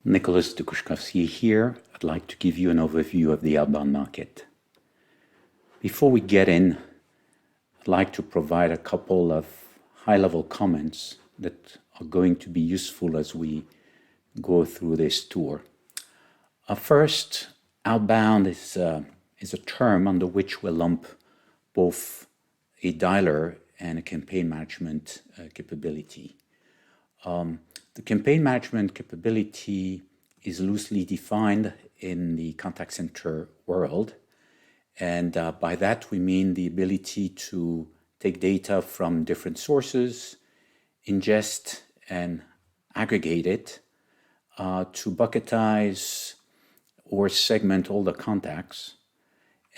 Nicholas Dukushkovsky here. I'd like to give you an overview of the outbound market. Before we get in, I'd like to provide a couple of high-level comments that are going to be useful as we go through this tour. First, outbound is a term under which we lump both a dialer and a campaign management capability. The campaign management capability is loosely defined in the contact center world. And by that, we mean the ability to take data from different sources, ingest and aggregate it, to bucketize or segment all the contacts,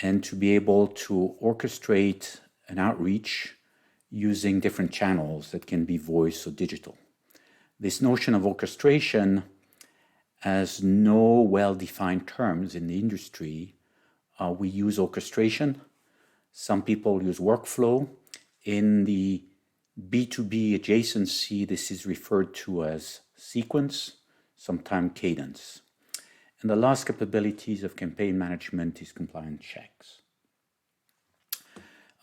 and to be able to orchestrate an outreach using different channels that can be voice or digital. This notion of orchestration has no well-defined terms in the industry. We use orchestration. Some people use workflow. In the B2B adjacency, this is referred to as sequence, sometimes cadence. And the last capabilities of campaign management is compliance checks.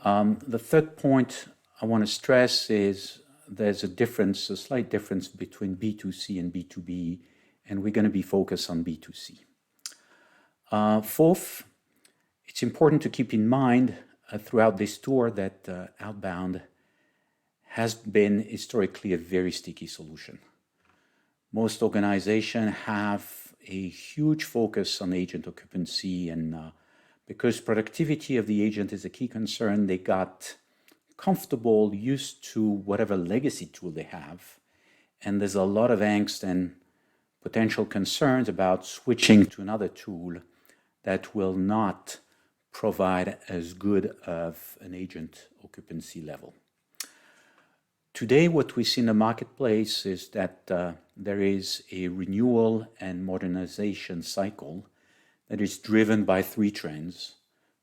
The third point I want to stress is there's a slight difference between B2C and B2B, and we're going to be focused on B2C. Fourth, it's important to keep in mind throughout this tour that outbound has been historically a very sticky solution. Most organizations have a huge focus on agent occupancy, and because productivity of the agent is a key concern, they got comfortable, used to whatever legacy tool they have, and there's a lot of angst and potential concerns about switching to another tool that will not provide as good of an agent occupancy level. Today, what we see in the marketplace is that there is a renewal and modernization cycle that is driven by three trends.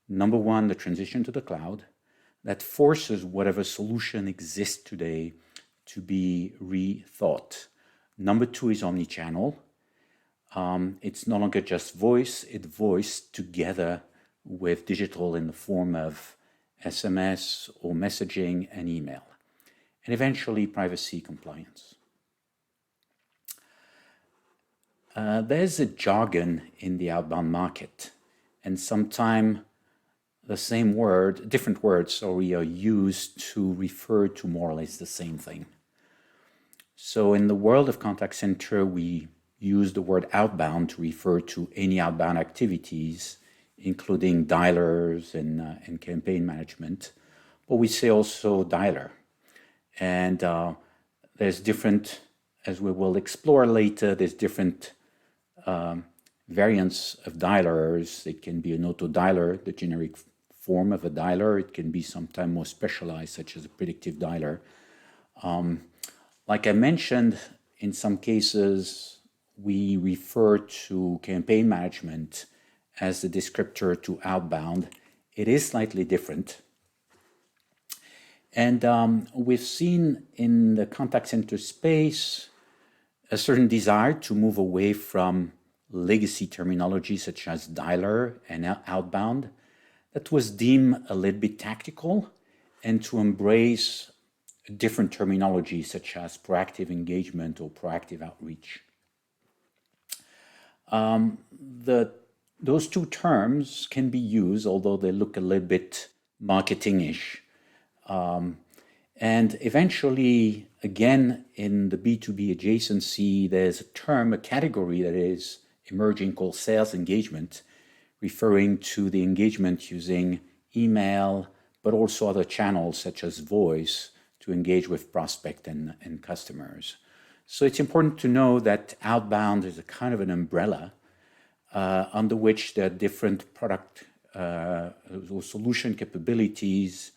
Number one, the transition to the cloud, that forces whatever solution exists today to be rethought. Number two is omnichannel. It's no longer just voice, it's voice together with digital in the form of SMS or messaging and email. And eventually, privacy compliance. There's a jargon in the outbound market, and sometimes the same word, different words are used to refer to more or less the same thing. So in the world of contact center, we use the word outbound to refer to any outbound activities, including dialers and campaign management. But we say also dialer. And there's different, as we will explore later, there's different variants of dialers. It can be an auto dialer, the generic form of a dialer. It can be sometimes more specialized, such as a predictive dialer. Like I mentioned, in some cases, we refer to campaign management as the descriptor to outbound. It is slightly different. And we've seen in the contact center space a certain desire to move away from legacy terminology such as dialer and outbound that was deemed a little bit tactical, and to embrace different terminology such as proactive engagement or proactive outreach. Those two terms can be used, although they look a little bit marketing-ish. And eventually, again, in the B2B adjacency, there's a term, a category that is emerging called sales engagement, referring to the engagement using email, but also other channels such as voice to engage with prospect and customers. So it's important to know that outbound is a kind of an umbrella under which there are different product or solution capabilities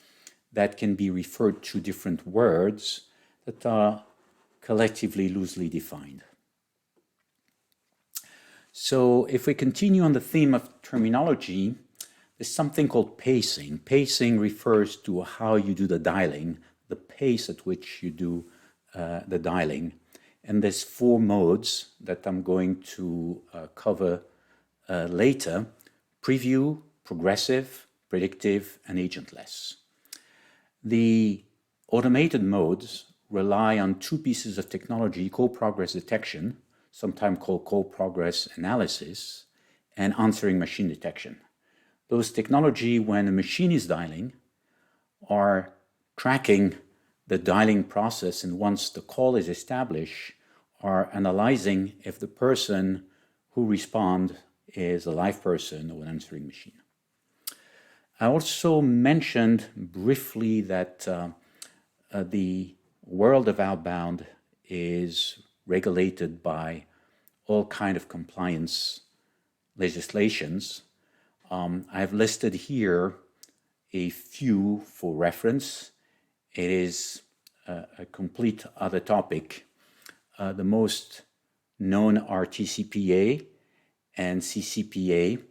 that can be referred to different words that are collectively loosely defined. So if we continue on the theme of terminology, there's something called pacing. Pacing refers to how you do the dialing, the pace at which you do the dialing. And there's 4 modes that I'm going to cover later: preview, progressive, predictive, and agentless. The automated modes rely on 2 pieces of technology: call progress detection, sometimes called call progress analysis, and answering machine detection. Those technology, when a machine is dialing, are tracking the dialing process, and once the call is established, are analyzing if the person who responds is a live person or an answering machine. I also mentioned briefly that the world of outbound is regulated by all kind of compliance legislations. I've listed here a few for reference. It is a complete other topic. The most known are TCPA and CCPA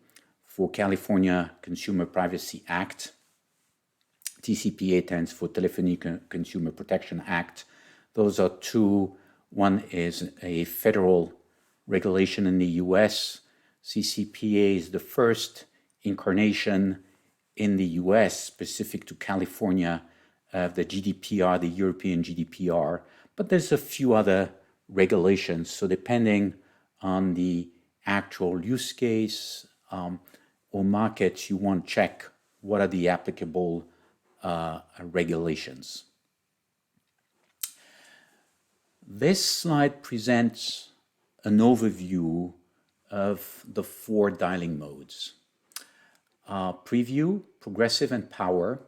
for California Consumer Privacy Act. TCPA stands for Telephony Consumer Protection Act. Those are 2. One is a federal regulation in the US. CCPA is the first incarnation in the US specific to California of the GDPR, the European GDPR. But there's a few other regulations. So depending on the actual use case or market, you want to check what are the applicable regulations. This slide presents an overview of the 4 dialing modes. Preview, progressive, and power.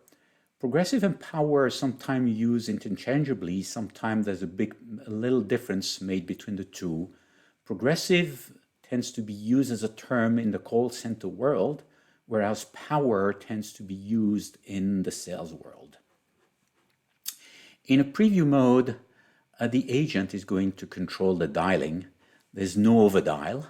Progressive and power are sometimes used interchangeably. Sometimes there's a little difference made between the 2. Progressive tends to be used as a term in the call center world, whereas power tends to be used in the sales world. In a preview mode, the agent is going to control the dialing. There's no overdial,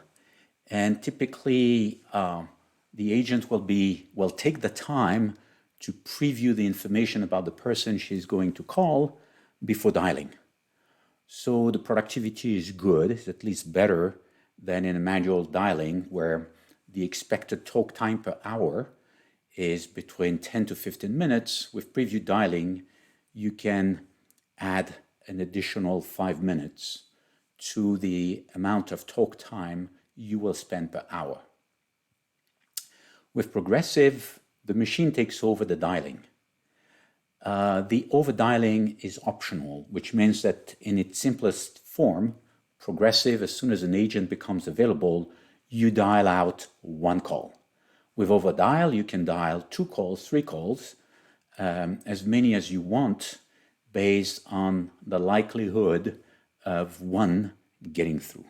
and typically the agent will take the time to preview the information about the person she's going to call before dialing. So the productivity is good. It's at least better than in a manual dialing, where the expected talk time per hour is between 10 to 15 minutes. With preview dialing, you can add an additional 5 minutes to the amount of talk time you will spend per hour. With progressive, the machine takes over the dialing. The overdialing is optional, which means that in its simplest form, progressive, as soon as an agent becomes available, you dial out 1 call. With overdial, you can dial 2 calls, 3 calls, as many as you want, based on the likelihood of 1 getting through.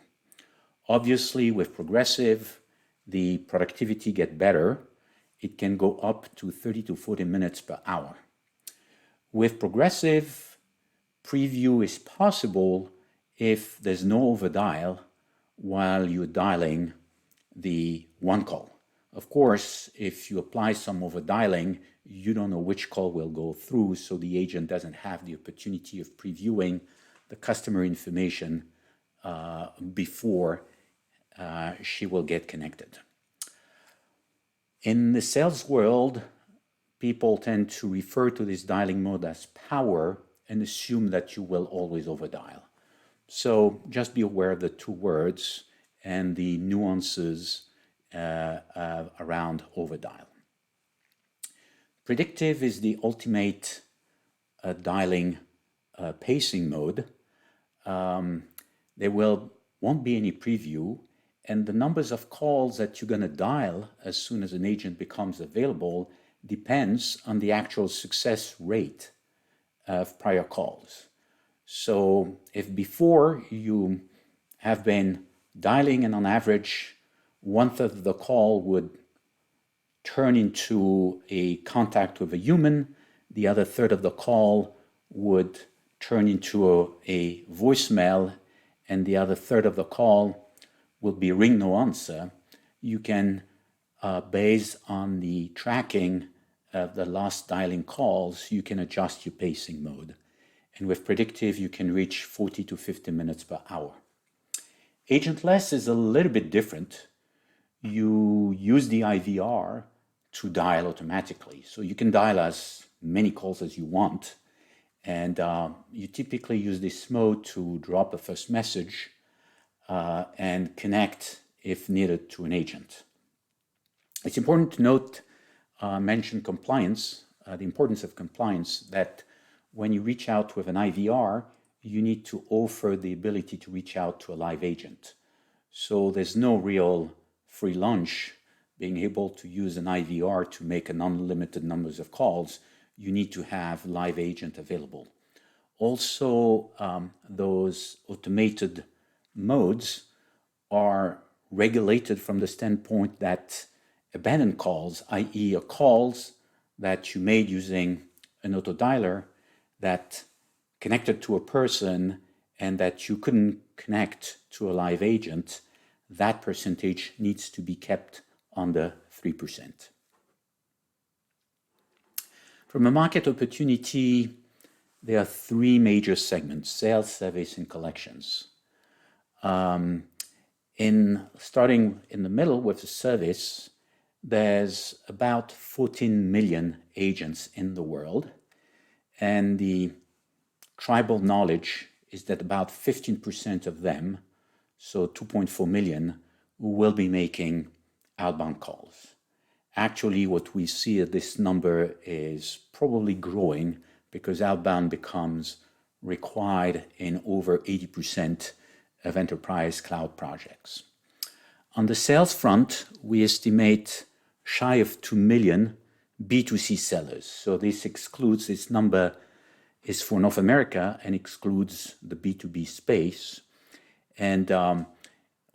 Obviously, with progressive, the productivity gets better. It can go up to 30 to 40 minutes per hour. With progressive, preview is possible if there's no overdial while you're dialing the 1 call. Of course, if you apply some overdialing, you don't know which call will go through, so the agent doesn't have the opportunity of previewing the customer information before she will get connected. In the sales world, people tend to refer to this dialing mode as power and assume that you will always overdial. So just be aware of the 2 words and the nuances around overdial. Predictive is the ultimate dialing pacing mode. There won't be any preview, and the numbers of calls that you're going to dial as soon as an agent becomes available depends on the actual success rate of prior calls. So if before you have been dialing and on average 1/3 of the call would turn into a contact with a human, the other 1/3 of the call would turn into a voicemail, and the other 1/3 of the call will be ring no answer, you can, based on the tracking of the last dialing calls, you can adjust your pacing mode. And with predictive, you can reach 40 to 50 minutes per hour. Agentless is a little bit different. You use the IVR to dial automatically. So you can dial as many calls as you want. And you typically use this mode to drop a first message and connect, if needed, to an agent. It's important to note, mention compliance, the importance of compliance, that when you reach out with an IVR, you need to offer the ability to reach out to a live agent. So there's no real free lunch being able to use an IVR to make an unlimited numbers of calls. You need to have live agent available. Also, those automated modes are regulated from the standpoint that abandoned calls, i.e. calls that you made using an auto dialer that connected to a person and that you couldn't connect to a live agent, that percentage needs to be kept under 3%. From a market opportunity, there are three major segments: sales, service, and collections. Starting in the middle with the service, there's about 14 million agents in the world, and the tribal knowledge is that about 15% of them, so 2.4 million, will be making outbound calls. Actually, what we see at this number is probably growing because outbound becomes required in over 80% of enterprise cloud projects. On the sales front, we estimate shy of 2 million B2C sellers. So this number is for North America and excludes the B2B space. And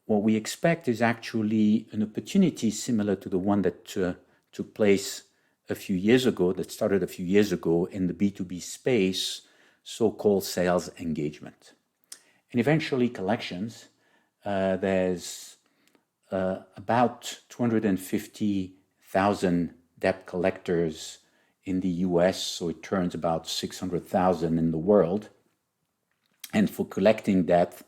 what we expect is actually an opportunity similar to the one that took place a few years ago, that started a few years ago in the B2B space, so-called sales engagement. And eventually collections, there's about 250,000 debt collectors in the US, so it turns about 600,000 in the world. And for collecting debt,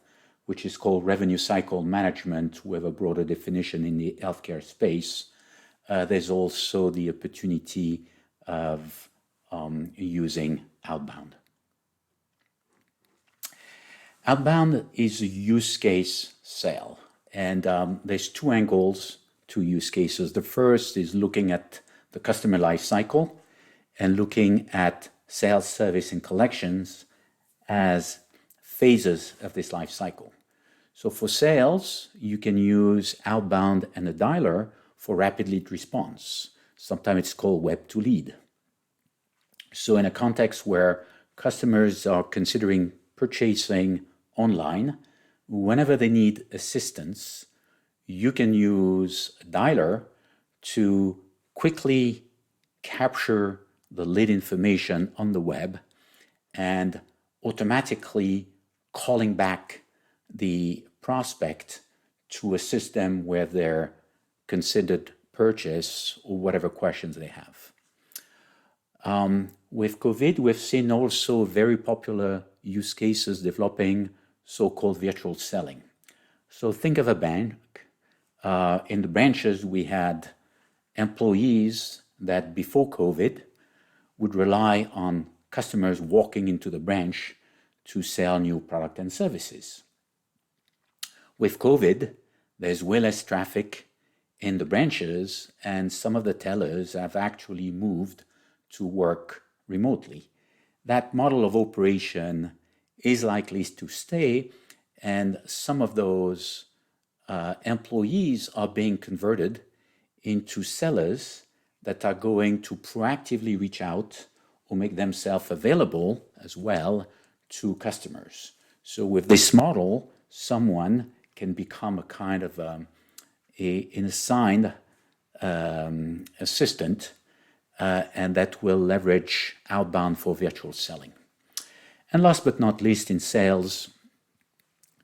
which is called revenue cycle management with a broader definition in the healthcare space, there's also the opportunity of using outbound. Outbound is a use case sale, and there's two angles to use cases. The first is looking at the customer life cycle and looking at sales, service, and collections as phases of this life cycle. So for sales, you can use outbound and a dialer for rapid lead response. Sometimes it's called web to lead. So in a context where customers are considering purchasing online, whenever they need assistance, you can use a dialer to quickly capture the lead information on the web and automatically calling back the prospect to assist them with their considered purchase or whatever questions they have. With COVID, we've seen also very popular use cases developing, so-called virtual selling. So think of a bank. In the branches, we had employees that before COVID would rely on customers walking into the branch to sell new product and services. With COVID, there's way less traffic in the branches, and some of the tellers have actually moved to work remotely. That model of operation is likely to stay, and some of those employees are being converted into sellers that are going to proactively reach out or make themselves available as well to customers. So with this model, someone can become a kind of an assigned assistant, and that will leverage outbound for virtual selling. And last but not least, in sales,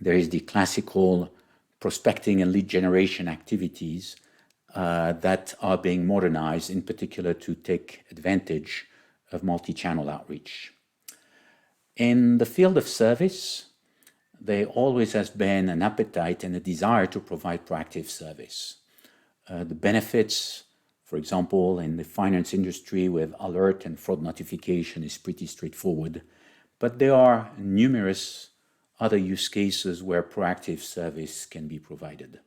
there is the classical prospecting and lead generation activities that are being modernized, in particular to take advantage of multi-channel outreach. In the field of service, there always has been an appetite and a desire to provide proactive service. The benefits, for example, in the finance industry with alert and fraud notification is pretty straightforward, but there are numerous other use cases where proactive service can be provided.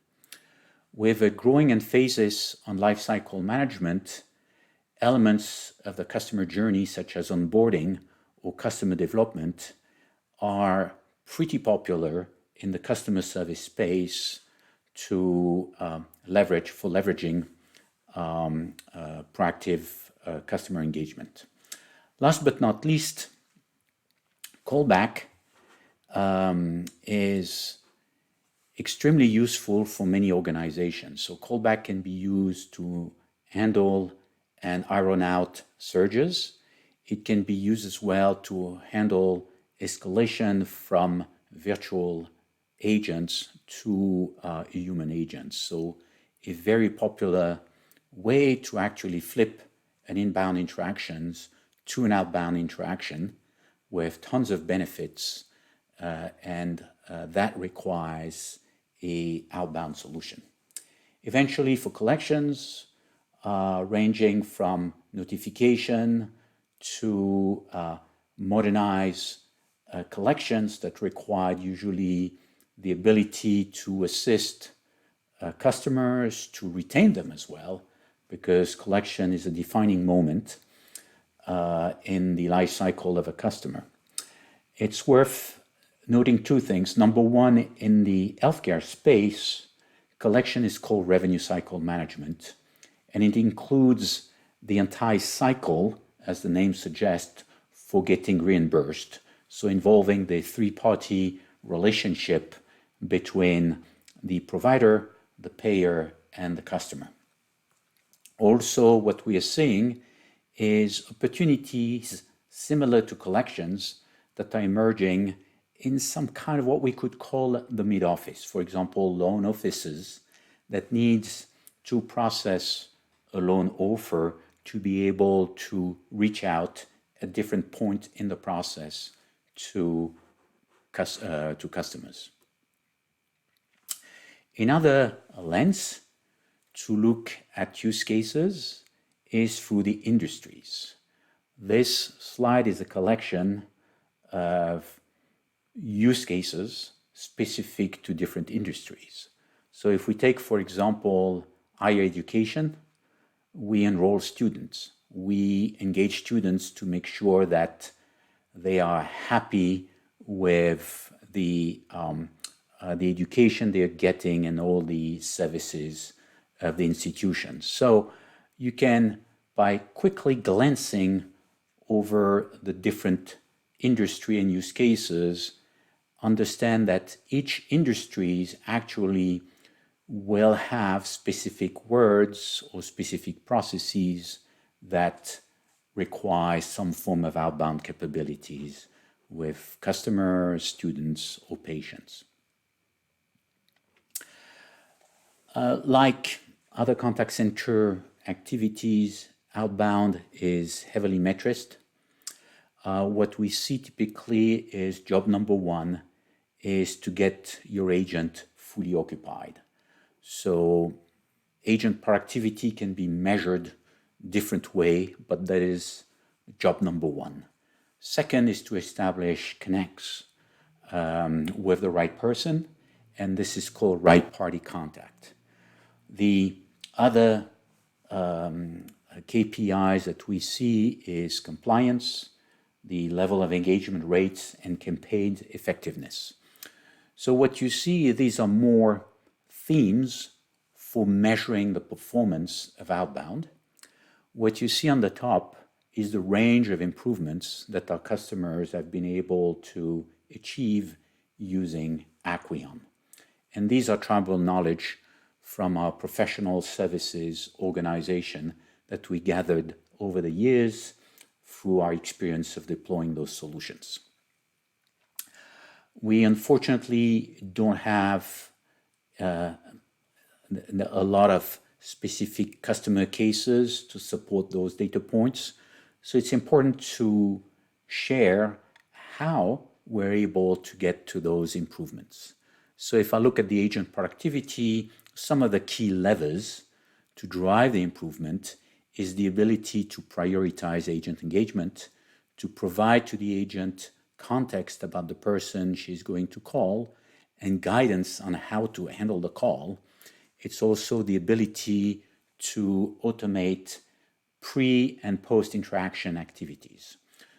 With a growing emphasis on lifecycle management, elements of the customer journey, such as onboarding or customer development, are pretty popular in the customer service space to leveraging proactive customer engagement. Last but not least, callback is extremely useful for many organizations. So callback can be used to handle and iron out surges. It can be used as well to handle escalation from virtual agents to human agents. So a very popular way to actually flip an inbound interactions to an outbound interaction with tons of benefits, and that requires a outbound solution. Eventually, for collections, ranging from notification to modernize collections that require usually the ability to assist customers, to retain them as well, because collection is a defining moment in the life cycle of a customer. It's worth noting two things. Number one, in the healthcare space, collection is called revenue cycle management, and it includes the entire cycle, as the name suggests, for getting reimbursed. So involving the three-party relationship between the provider, the payer, and the customer. Also, what we are seeing is opportunities similar to collections that are emerging in some kind of what we could call the mid-office. For example, loan offices that needs to process a loan offer to be able to reach out at different points in the process to customers. Another lens to look at use cases is through the industries. This slide is a collection of use cases specific to different industries. So if we take, for example, higher education, we enroll students. We engage students to make sure that they are happy with the education they're getting and all the services of the institution. So you can, by quickly glancing over the different industry and use cases, understand that each industry actually will have specific words or specific processes that require some form of outbound capabilities with customers, students, or patients. Like other contact center activities, outbound is heavily metriced. What we see typically is job number one is to get your agent fully occupied. So agent productivity can be measured different way, but that is job number one. Second is to establish connects with the right person, and this is called right party contact. The other KPIs that we see is compliance, the level of engagement rates, and campaign effectiveness. So what you see, these are more themes for measuring the performance of outbound. What you see on the top is the range of improvements that our customers have been able to achieve using Acqueon. And these are tribal knowledge from our professional services organization that we gathered over the years through our experience of deploying those solutions. We unfortunately don't have a lot of specific customer cases to support those data points. So it's important to share how we're able to get to those improvements. So if I look at the agent productivity, some of the key levers to drive the improvement is the ability to prioritize agent engagement, to provide to the agent context about the person she's going to call, and guidance on how to handle the call. It's also the ability to automate pre- and post-interaction activities.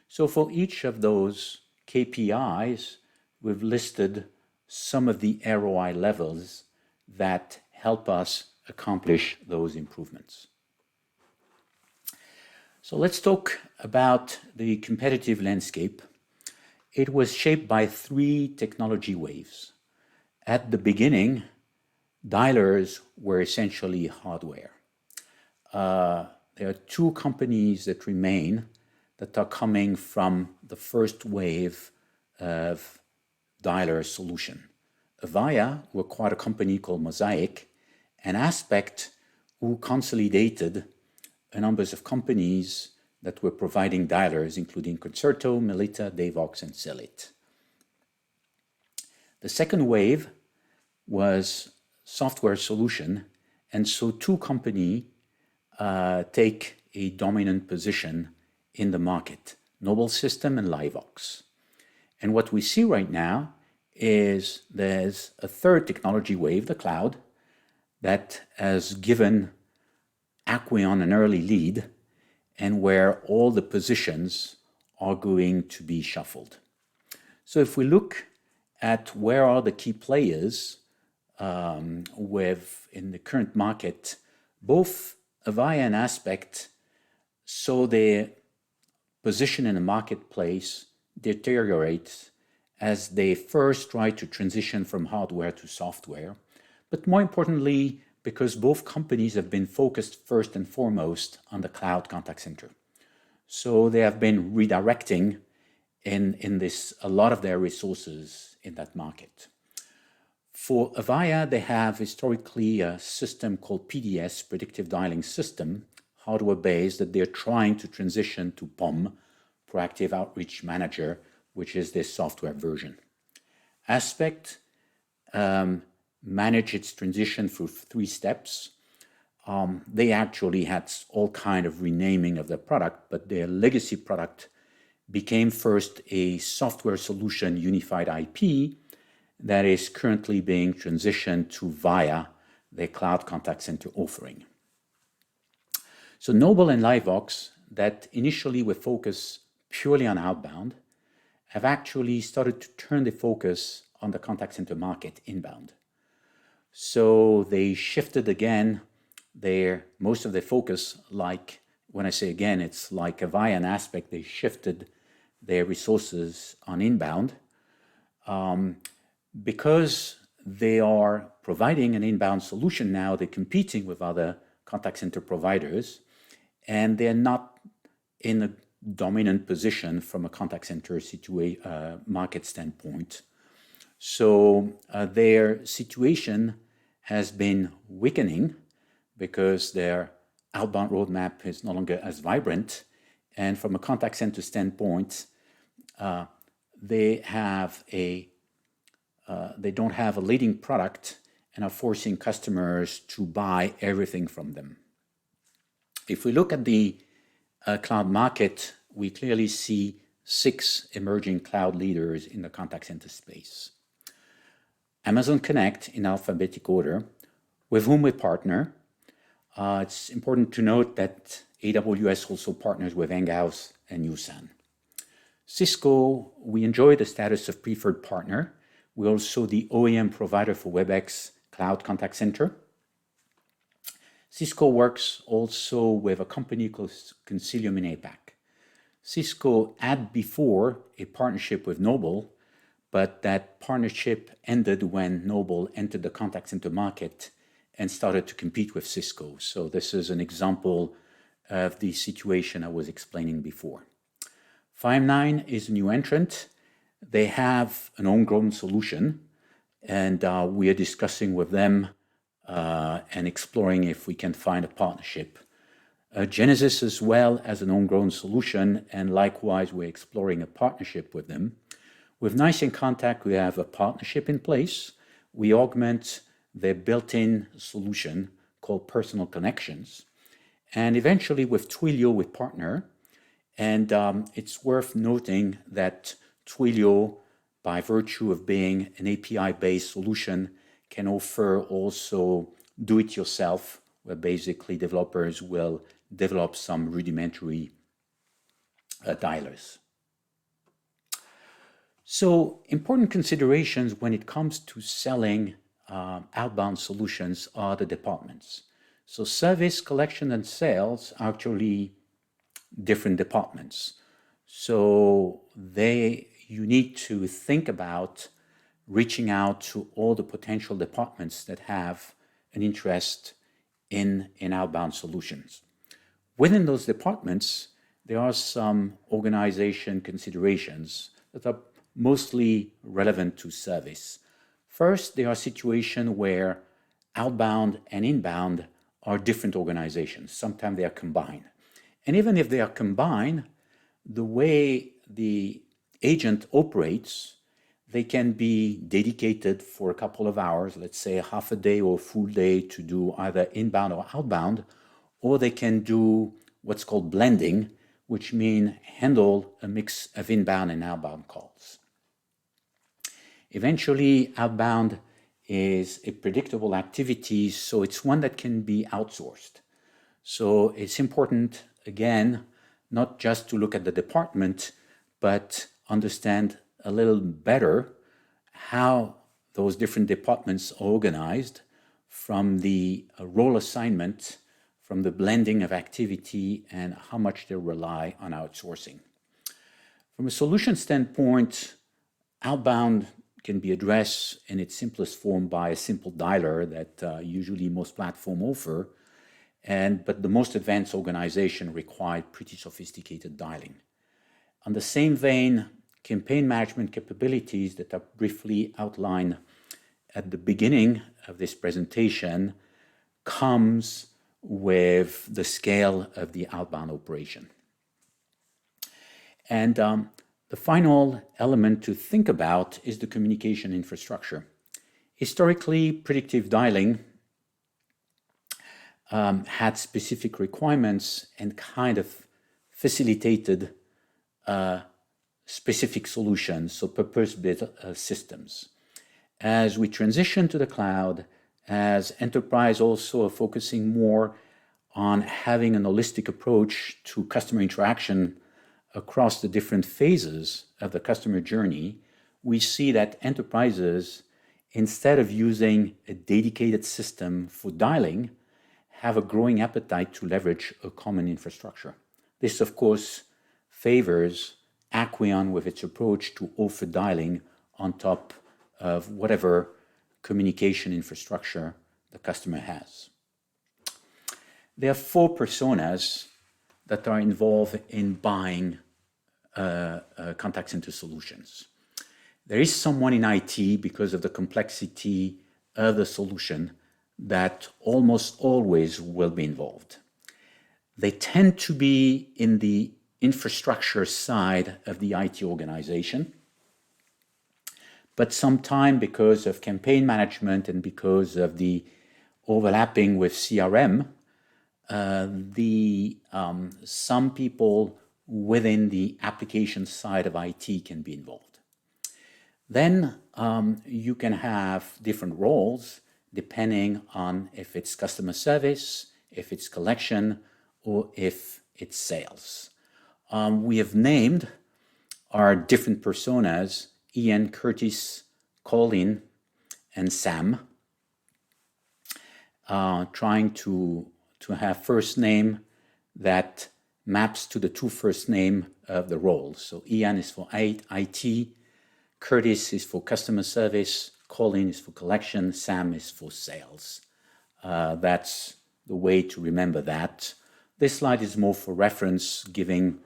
So for each of those KPIs, we've listed some of the ROI levels that help us accomplish those improvements. So let's talk about the competitive landscape. It was shaped by 3 technology waves. At the beginning, dialers were essentially hardware. There are 2 companies that remain that are coming from the first wave of dialer solution. Avaya, who acquired a company called Mosaic, and Aspect, who consolidated a number of companies that were providing dialers, including Concerto, Melita, Davox, and Celit. The second wave was software solution, and so 2 companies take a dominant position in the market, Noble System and Livox. And what we see right now is there's a third technology wave, the cloud, that has given Acqueon an early lead, and where all the positions are going to be shuffled. So if we look at where are the key players in the current market, both Avaya and Aspect saw their position in the marketplace deteriorate as they first tried to transition from hardware to software, but more importantly, because both companies have been focused first and foremost on the cloud contact center. So they have been redirecting in this a lot of their resources in that market. For Avaya, they have historically a system called PDS, Predictive Dialing System, hardware-based, that they're trying to transition to POM, Proactive Outreach Manager, which is this software version. Aspect managed its transition through 3 steps. They actually had all kind of renaming of their product, but their legacy product became first a software solution unified IP that is currently being transitioned to via their cloud contact center offering. So Noble and Livox, that initially were focused purely on outbound, have actually started to turn the focus on the contact center market inbound. So they shifted again most of their focus, like when I say again, it's like Avaya and Aspect, they shifted their resources on inbound. Because they are providing an inbound solution now, they're competing with other contact center providers, and they're not in a dominant position from a contact center market standpoint. So their situation has been weakening because their outbound roadmap is no longer as vibrant. And from a contact center standpoint, they don't have a leading product and are forcing customers to buy everything from them. If we look at the cloud market, we clearly see 6 emerging cloud leaders in the contact center space. Amazon Connect in alphabetic order, with whom we partner. It's important to note that AWS also partners with Enghouse and Usan. Cisco, we enjoy the status of preferred partner. We're also the OEM provider for WebEx Cloud Contact Center. Cisco works also with a company called Consilium in APAC. Cisco had before a partnership with Noble, but that partnership ended when Noble entered the contact center market and started to compete with Cisco. So this is an example of the situation I was explaining before. Five9 is a new entrant. They have an homegrown solution, and we are discussing with them and exploring if we can find a partnership. Genesis as well as an homegrown solution, and likewise we're exploring a partnership with them. With Nice in Contact, we have a partnership in place. We augment their built-in solution called Personal Connections. And eventually with Twilio, we partner. And it's worth noting that Twilio, by virtue of being an API-based solution, can offer also do-it-yourself, where basically developers will develop some rudimentary dialers. So important considerations when it comes to selling outbound solutions are the departments. So service, collection, and sales are actually different departments. So you need to think about reaching out to all the potential departments that have an interest in outbound solutions. Within those departments, there are some organization considerations that are mostly relevant to service. First, there are situations where outbound and inbound are different organizations. Sometimes they are combined. And even if they are combined, the way the agent operates, they can be dedicated for a couple of hours, let's say half a day or a full day, to do either inbound or outbound, or they can do what's called blending, which means handle a mix of inbound and outbound calls. Eventually, outbound is a predictable activity, so it's one that can be outsourced. So it's important, again, not just to look at the department, but understand a little better how those different departments are organized, from the role assignment, from the blending of activity, and how much they rely on outsourcing. From a solution standpoint, outbound can be addressed in its simplest form by a simple dialer that usually most platforms offer, but the most advanced organization require pretty sophisticated dialing. On the same vein, campaign management capabilities that are briefly outlined at the beginning of this presentation comes with the scale of the outbound operation. And the final element to think about is the communication infrastructure. Historically, predictive dialing had specific requirements and kind of facilitated specific solutions, so purpose-built systems. As we transition to the cloud, as enterprise also are focusing more on having an holistic approach to customer interaction across the different phases of the customer journey, we see that enterprises, instead of using a dedicated system for dialing, have a growing appetite to leverage a common infrastructure. This, of course, favors Acqueon with its approach to offer dialing on top of whatever communication infrastructure the customer has. There are 4 personas that are involved in buying contact center solutions. There is someone in IT, because of the complexity of the solution, that almost always will be involved. They tend to be in the infrastructure side of the IT organization, but sometimes because of campaign management and because of the overlapping with CRM, some people within the application side of IT can be involved. Then you can have different roles depending on if it's customer service, if it's collection, or if it's sales. We have named our different personas: Ian, Curtis, Colin, and Sam, trying to have first name that maps to the 2 first name of the roles. So Ian is for IT, Curtis is for customer service, Colin is for collection, Sam is for sales. That's the way to remember that. This slide is more for reference, giving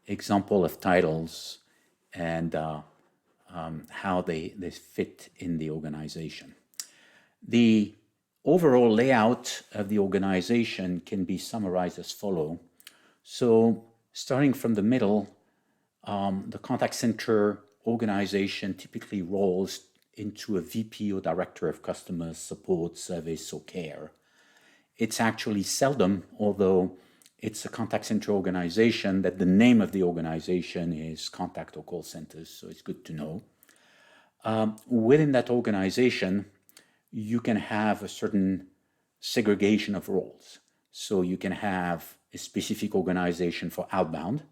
example of titles and how they fit in the organization. The overall layout of the organization can be summarized as follows. So starting from the middle, the contact center organization typically rolls into a VP or Director of Customer Support, Service, or Care. It's actually seldom, although it's a contact center organization, that the name of the organization is contact or call centers, so it's good to know. Within that organization, you can have a certain segregation of roles. So you can have a specific organization for outbound,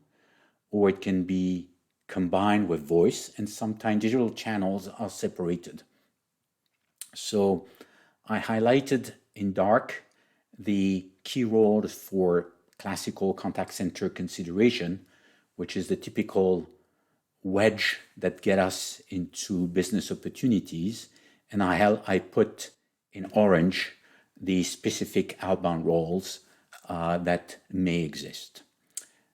or it can be combined with voice, and sometimes digital channels are separated. So I highlighted in dark the key roles for classical contact center consideration, which is the typical wedge that get us into business opportunities. And I put in orange the specific outbound roles that may exist.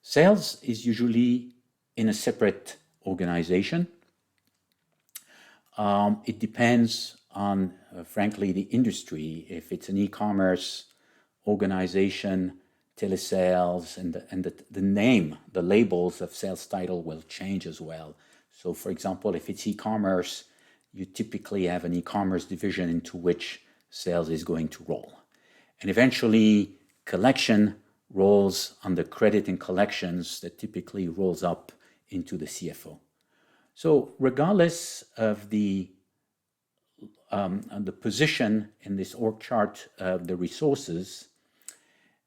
Sales is usually in a separate organization. It depends on, frankly, the industry. If it's an e-commerce organization, telesales, and the name, the labels of sales title will change as well. So, for example, if it's e-commerce, you typically have an e-commerce division into which sales is going to roll. And eventually, collection rolls under credit and collections that typically rolls up into the CFO. So regardless of the position in this org chart of the resources,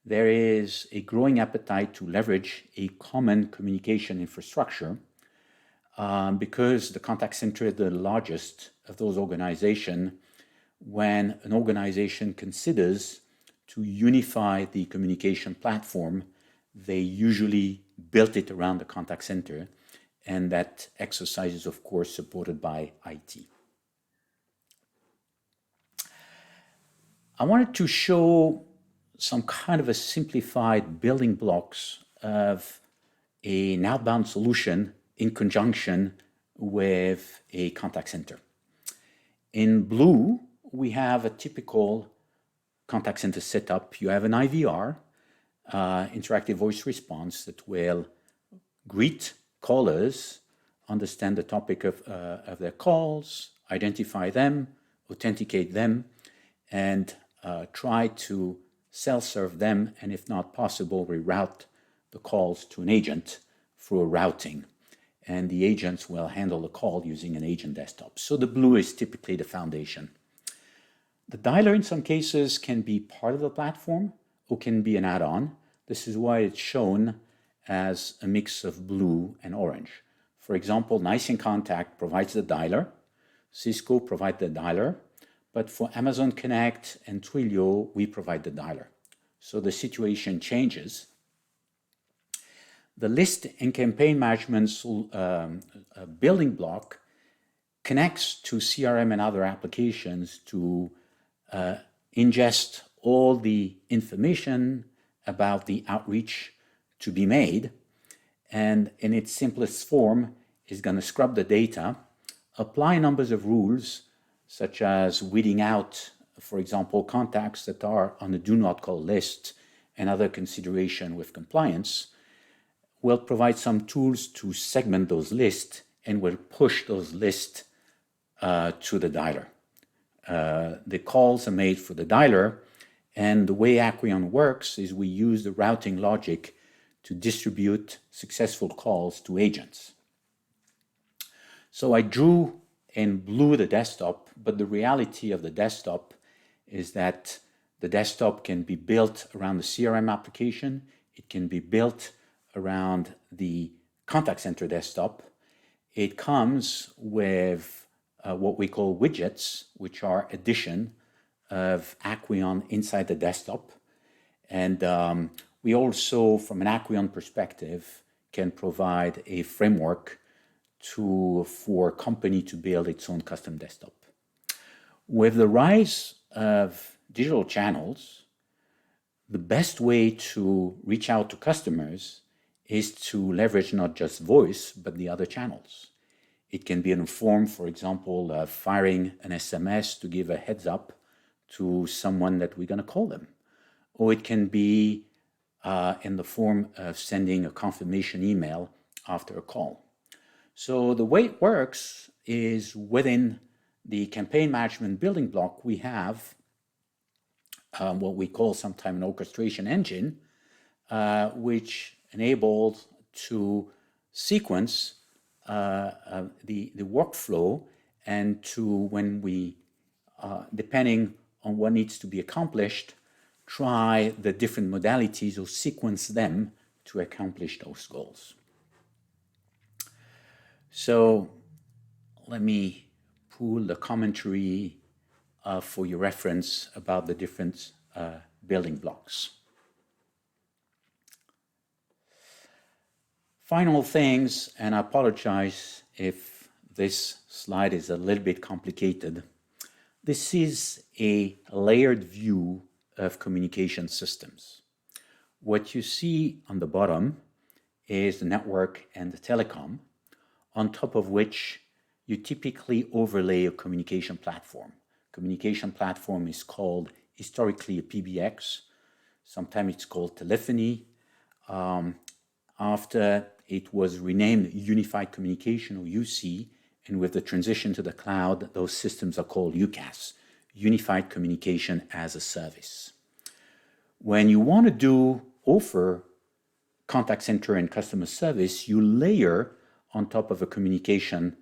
there is a growing appetite to leverage a common communication infrastructure because the contact center is the largest of those organizations. When an organization considers to unify the communication platform, they usually built it around the contact center, and that exercise is, of course, supported by IT. I wanted to show some kind of a simplified building blocks of an outbound solution in conjunction with a contact center. In blue, we have a typical contact center setup. You have an IVR, interactive voice response, that will greet callers, understand the topic of their calls, identify them, authenticate them, and try to self-serve them, and if not possible, reroute the calls to an agent through a routing. And the agents will handle the call using an agent desktop. So the blue is typically the foundation. The dialer in some cases can be part of the platform or can be an add-on. This is why it's shown as a mix of blue and orange. For example, Nice in Contact provides the dialer, Cisco provides the dialer, but for Amazon Connect and Twilio, we provide the dialer. So the situation changes. The list and campaign management building block connects to CRM and other applications to ingest all the information about the outreach to be made, and in its simplest form is going to scrub the data, apply numbers of rules, such as weeding out, for example, contacts that are on the do not call list and other consideration with compliance, will provide some tools to segment those lists and will push those lists to the dialer. The calls are made for the dialer, and the way Acqueon works is we use the routing logic to distribute successful calls to agents. So I drew in blue the desktop, but the reality of the desktop is that the desktop can be built around the CRM application. It can be built around the contact center desktop. It comes with what we call widgets, which are addition of Acqueon inside the desktop. And we also, from an Acqueon perspective, can provide a framework for a company to build its own custom desktop. With the rise of digital channels, the best way to reach out to customers is to leverage not just voice, but the other channels. It can be in the form, for example, of firing an SMS to give a heads up to someone that we're going to call them. Or it can be in the form of sending a confirmation email after a call. So the way it works is within the campaign management building block, we have what we call sometimes an orchestration engine, which enables to sequence the workflow and to, when we, depending on what needs to be accomplished, try the different modalities or sequence them to accomplish those goals. So let me pull the commentary for your reference about the different building blocks. Final things, and I apologize if this slide is a little bit complicated. This is a layered view of communication systems. What you see on the bottom is the network and the telecom, on top of which you typically overlay a communication platform. Communication platform is called historically a PBX. Sometimes it's called telephony. After it was renamed Unified Communication, or UC, and with the transition to the cloud, those systems are called UCaaS, Unified Communication as a Service. When you want to offer contact center and customer service, you layer on top of a communication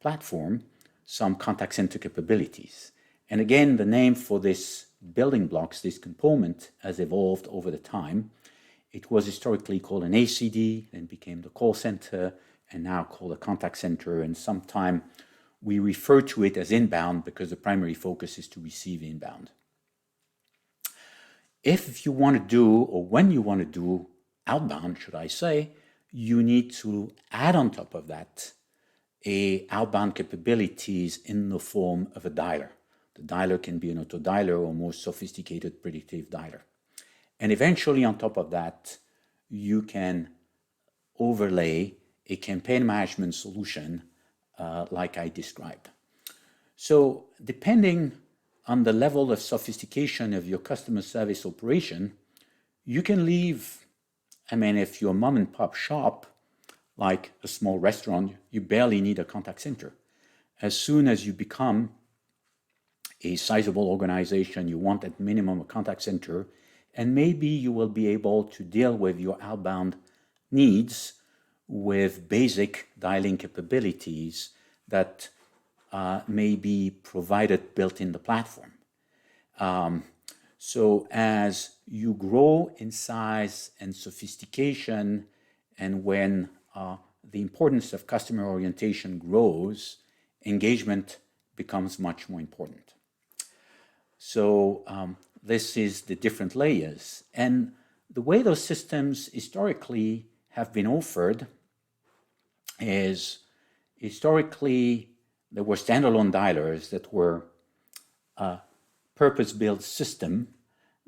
platform some contact center capabilities. And again, the name for this building blocks, this component, has evolved over the time. It was historically called an ACD, then became the call center, and now called a contact center. And sometimes we refer to it as inbound because the primary focus is to receive inbound. If you want to do, or when you want to do outbound, should I say, you need to add on top of that outbound capabilities in the form of a dialer. The dialer can be an auto dialer or more sophisticated predictive dialer. And eventually on top of that, you can overlay a campaign management solution like I described. So depending on the level of sophistication of your customer service operation, you can leave, if you're a mom and pop shop, like a small restaurant, you barely need a contact center. As soon as you become a sizable organization, you want at minimum a contact center, and maybe you will be able to deal with your outbound needs with basic dialing capabilities that may be provided built in the platform. So as you grow in size and sophistication, and when the importance of customer orientation grows, engagement becomes much more important. So this is the different layers. And the way those systems historically have been offered is, historically, there were standalone dialers that were a purpose-built system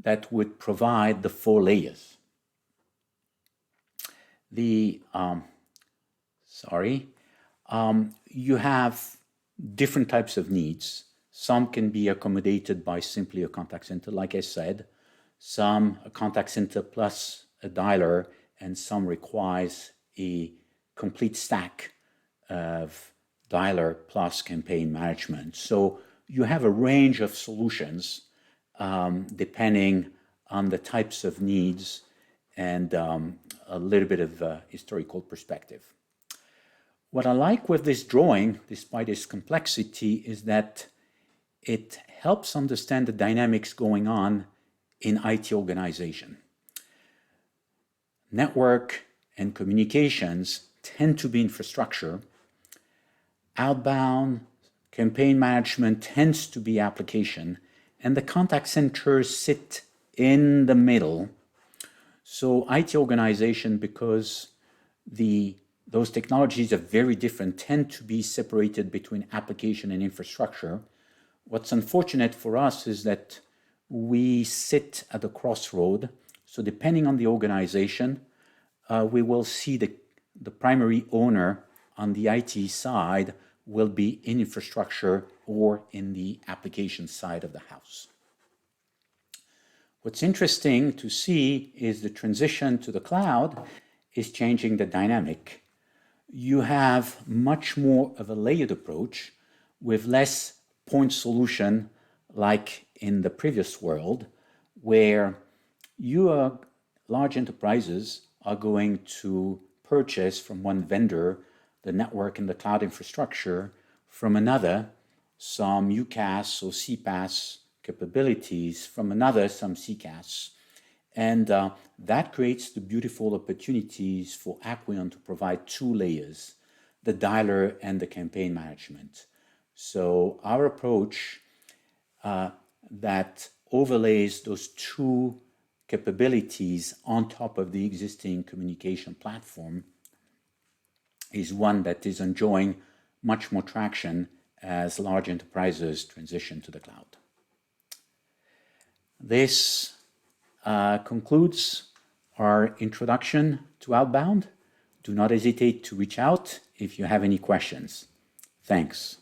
that would provide the 4 layers. You have different types of needs. Some can be accommodated by simply a contact center, like I said. Some a contact center plus a dialer, and some requires a complete stack of dialer plus campaign management. So you have a range of solutions depending on the types of needs and a little bit of historical perspective. What I like with this drawing, despite its complexity, is that it helps understand the dynamics going on in IT organization. Network and communications tend to be infrastructure. Outbound campaign management tends to be application, and the contact centers sit in the middle. So IT organization, because those technologies are very different, tend to be separated between application and infrastructure. What's unfortunate for us is that we sit at a crossroad. So depending on the organization, we will see the primary owner on the IT side will be in infrastructure or in the application side of the house. What's interesting to see is the transition to the cloud is changing the dynamic. you have much more of a layered approach with less point solution like in the previous world, where large enterprises are going to purchase from one vendor the network and the cloud infrastructure, from another some UCaaS or CPaaS capabilities, from another some CCaaS. And that creates the beautiful opportunities for Acqueon to provide two layers, the dialer and the campaign management. So our approach that overlays those two capabilities on top of the existing communication platform is one that is enjoying much more traction as large enterprises transition to the cloud. This concludes our introduction to Outbound. Do not hesitate to reach out if you have any questions. Thanks.